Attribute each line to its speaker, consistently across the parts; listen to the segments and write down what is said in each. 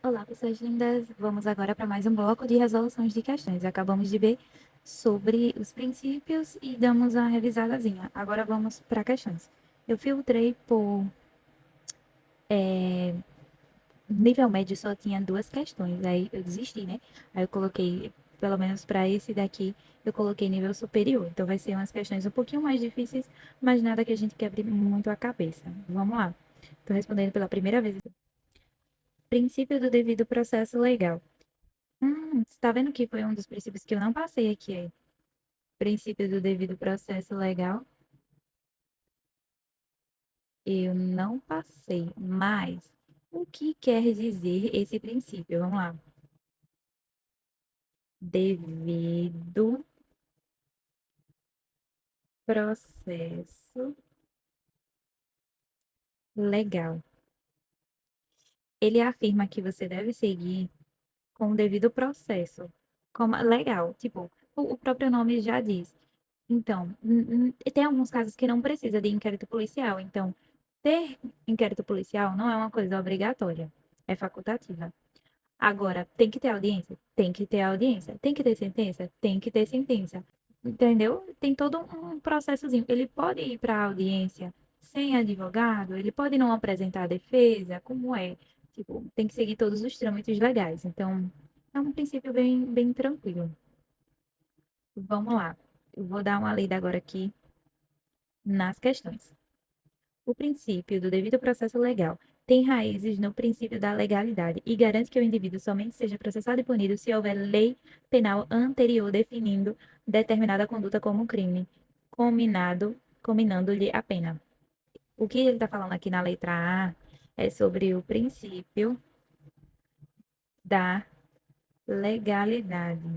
Speaker 1: Olá, pessoas lindas! Vamos agora para mais um bloco de resoluções de questões. Acabamos de ver sobre os princípios e damos uma revisadazinha. Agora vamos para questões. Eu filtrei por nível médio, só tinha duas questões, aí eu desisti, né? Aí eu coloquei, pelo menos para esse daqui, eu coloquei nível superior. Então vai ser umas questões um pouquinho mais difíceis, mas nada que a gente quebre muito a cabeça. Vamos lá. Estou respondendo pela primeira vez. Princípio do devido processo legal. Você tá vendo que foi um dos princípios que eu não passei aqui, aí? Princípio do devido processo legal. Eu não passei, mas o que quer dizer esse princípio? Vamos lá. Devido processo legal. Ele afirma que você deve seguir com o devido processo. Como legal, tipo, o próprio nome já diz. Então, tem alguns casos que não precisa de inquérito policial. Então, ter inquérito policial não é uma coisa obrigatória, é facultativa. Agora, tem que ter audiência? Tem que ter audiência. Tem que ter sentença? Tem que ter sentença. Entendeu? Tem todo um processozinho. Ele pode ir para a audiência sem advogado, ele pode não apresentar a defesa, como é? Tipo, tem que seguir todos os trâmites legais. Então, é um princípio bem tranquilo. Vamos lá. Eu vou dar uma lida agora aqui nas questões. O princípio do devido processo legal tem raízes no princípio da legalidade e garante que o indivíduo somente seja processado e punido se houver lei penal anterior definindo determinada conduta como crime, combinando-lhe a pena. O que ele está falando aqui na letra A é sobre o princípio da legalidade.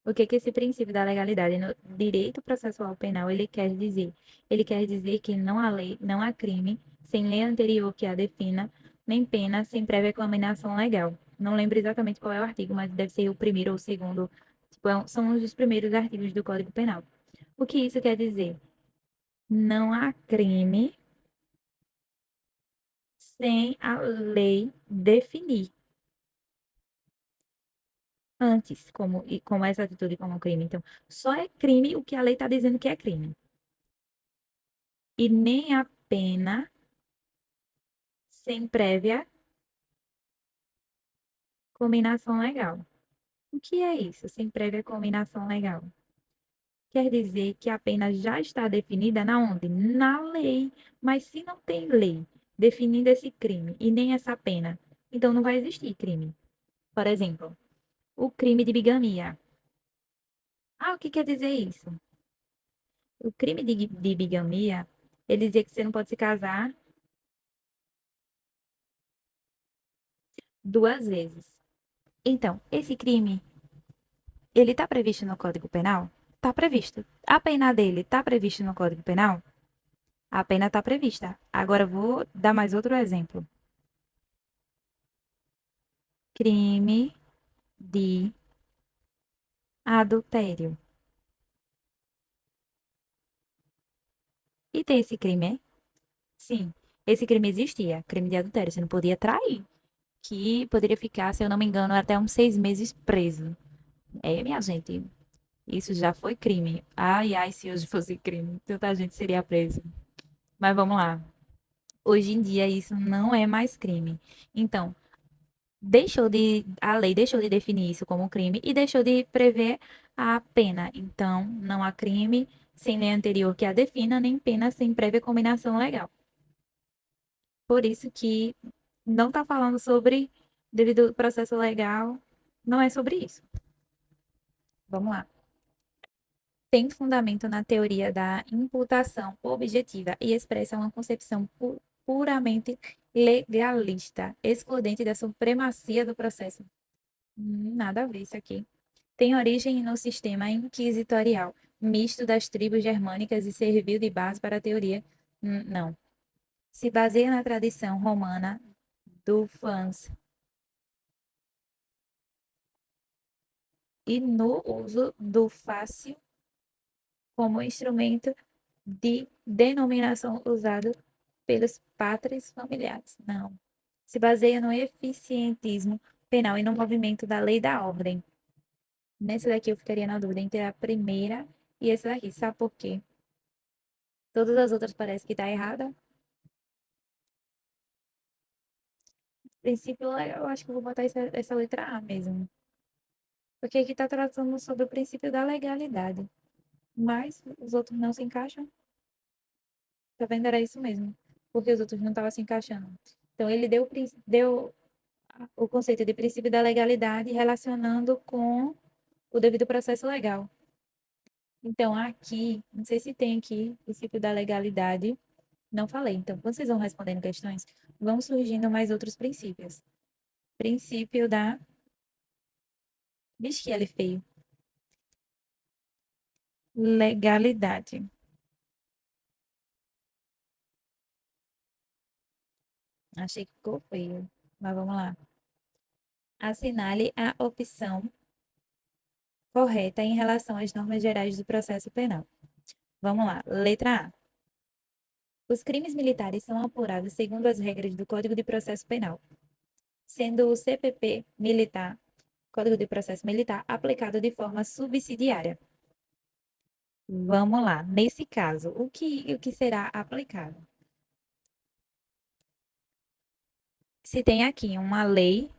Speaker 1: O que que esse princípio da legalidade no direito processual penal ele quer dizer? Ele quer dizer que não há lei, não há crime sem lei anterior que a defina, nem pena sem prévia condenação legal. Não lembro exatamente qual é o artigo, mas deve ser o primeiro ou o segundo. Tipo, são os primeiros artigos do Código Penal. O que isso quer dizer? Não há crime sem a lei definir antes como essa atitude como crime. Então, só é crime o que a lei está dizendo que é crime. E nem a pena sem prévia combinação legal. O que é isso, sem prévia combinação legal? Quer dizer que a pena já está definida na onde? Na lei. Mas se não tem lei definindo esse crime e nem essa pena, então não vai existir crime. Por exemplo, o crime de bigamia. Ah, o que quer dizer isso? O crime de bigamia, ele dizia que você não pode se casar duas vezes. Então, esse crime ele está previsto no Código Penal? Está previsto. A pena dele está prevista no Código Penal? A pena está prevista. Agora vou dar mais outro exemplo. Crime de adultério. E tem esse crime, é? Sim. Esse crime existia, crime de adultério. Você não podia trair. Que poderia ficar, se eu não me engano, até uns 6 meses preso. É, minha gente, isso já foi crime. Ai, ai, se hoje fosse crime, tanta gente seria preso. Mas vamos lá. Hoje em dia isso não é mais crime. Então, a lei deixou de definir isso como crime e deixou de prever a pena. Então, não há crime sem lei anterior que a defina, nem pena sem prévia combinação legal. Por isso que não está falando sobre devido ao processo legal, não é sobre isso. Vamos lá. Tem fundamento na teoria da imputação objetiva e expressa uma concepção puramente legalista, excludente da supremacia do processo. Nada a ver isso aqui. Tem origem no sistema inquisitorial, misto das tribos germânicas e serviu de base para a teoria. Não. Se baseia na tradição romana do fans e no uso do fácil como instrumento de denominação usado. pelos pátrios familiares. Não. Se baseia no eficientismo penal e no movimento da lei da ordem. Nessa daqui eu ficaria na dúvida entre a primeira e essa daqui. Sabe por quê? Todas as outras parece que tá errada. Princípio, eu acho que eu vou botar essa letra A mesmo. Porque aqui tá tratando sobre o princípio da legalidade. Mas os outros não se encaixam. Tá vendo? Era isso mesmo. Porque os outros não estavam se encaixando. Então, ele deu o conceito de princípio da legalidade relacionando com o devido processo legal. Então, aqui, não sei se tem aqui princípio da legalidade, não falei. Então, quando vocês vão respondendo questões, vão surgindo mais outros princípios. Princípio da. Vixe, que ele é feio. Legalidade. Achei que ficou feio. Mas vamos lá. Assinale a opção correta em relação às normas gerais do processo penal. Vamos lá. Letra A. Os crimes militares são apurados segundo as regras do Código de Processo Penal, sendo o CPP militar, Código de Processo Militar, aplicado de forma subsidiária. Vamos lá. Nesse caso, o que será aplicado? Se tem aqui uma lei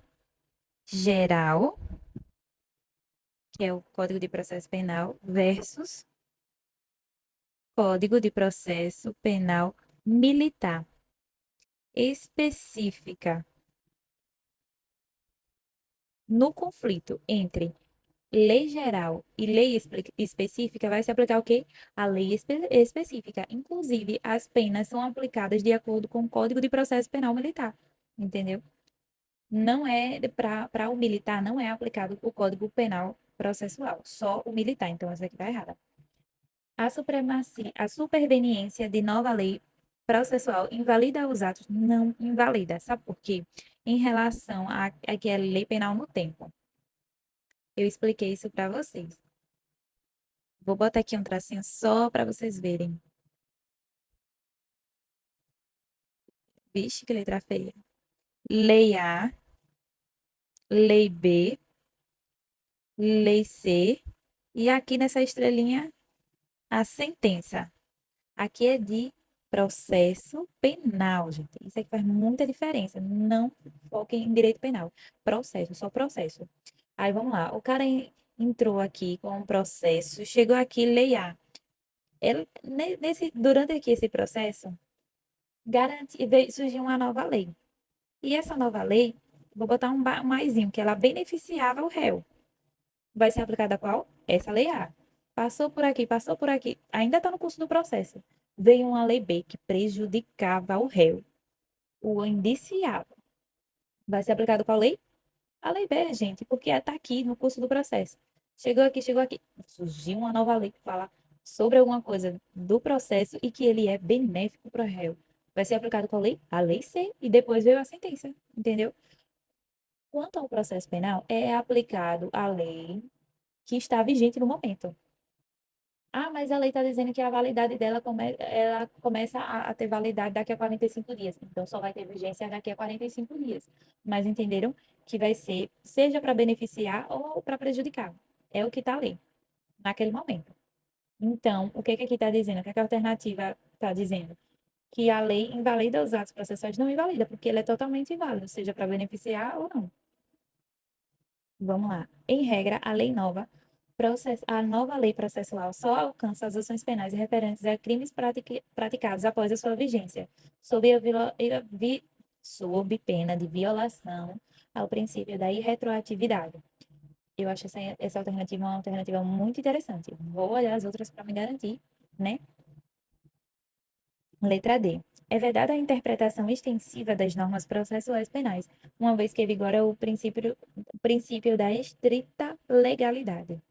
Speaker 1: geral, que é o Código de Processo Penal, versus Código de Processo Penal Militar, específica no conflito entre lei geral e lei específica, vai se aplicar o quê? A lei específica. Inclusive, as penas são aplicadas de acordo com o Código de Processo Penal Militar. Entendeu? Não é para o militar, não é aplicado o Código Penal Processual, só o militar. Então, essa aqui está errada. A supremacia, a superveniência de nova lei processual invalida os atos? Não invalida. Sabe por quê? Em relação a que é lei penal no tempo. Eu expliquei isso para vocês. Vou botar aqui um tracinho só para vocês verem. Vixe, que letra feia. Lei A, Lei B, Lei C. E aqui nessa estrelinha, a sentença. Aqui é de processo penal, gente. Isso aqui faz muita diferença. Não foquem em direito penal. Processo, só processo. Aí vamos lá. O cara entrou aqui com um processo, chegou aqui, Lei A. Durante aqui esse processo, surgiu uma nova lei. E essa nova lei, vou botar um maisinho, que ela beneficiava o réu. Vai ser aplicada qual? Essa lei A. Passou por aqui, ainda está no curso do processo. Veio uma lei B que prejudicava o réu, o indiciado. Vai ser aplicada qual lei? A lei B, gente, porque está aqui no curso do processo. Chegou aqui. Surgiu uma nova lei que fala sobre alguma coisa do processo e que ele é benéfico para o réu. Vai ser aplicado qual lei? A lei C. E depois veio a sentença, entendeu? Quanto ao processo penal, é aplicado a lei que está vigente no momento. Ah, mas a lei está dizendo que a validade dela ela começa a ter validade daqui a 45 dias. Então, só vai ter vigência daqui a 45 dias. Mas entenderam que vai ser, seja para beneficiar ou para prejudicar. É o que está ali, naquele momento. Então, o que que aqui está dizendo? O que, é que a alternativa está dizendo? Que a lei invalida os atos processuais. Não invalida, porque ele é totalmente inválido, seja para beneficiar ou não. Vamos lá. Em regra, a nova lei processual só alcança as ações penais referentes a crimes praticados após a sua vigência, sob, sob pena de violação ao princípio da irretroatividade. Eu acho essa alternativa uma alternativa muito interessante. Vou olhar as outras para me garantir, né? Letra D. É vedada a interpretação extensiva das normas processuais penais, uma vez que vigora o princípio da estrita legalidade.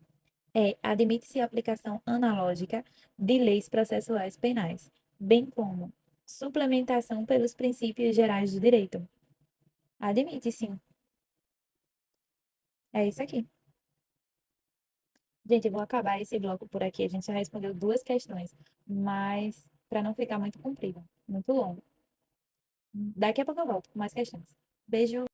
Speaker 1: Admite-se a aplicação analógica de leis processuais penais, bem como suplementação pelos princípios gerais do direito. Admite, sim. É isso aqui. Gente, eu vou acabar esse bloco por aqui. A gente já respondeu duas questões, mas para não ficar muito comprido, muito longo. Daqui a pouco eu volto com mais questões. Beijo.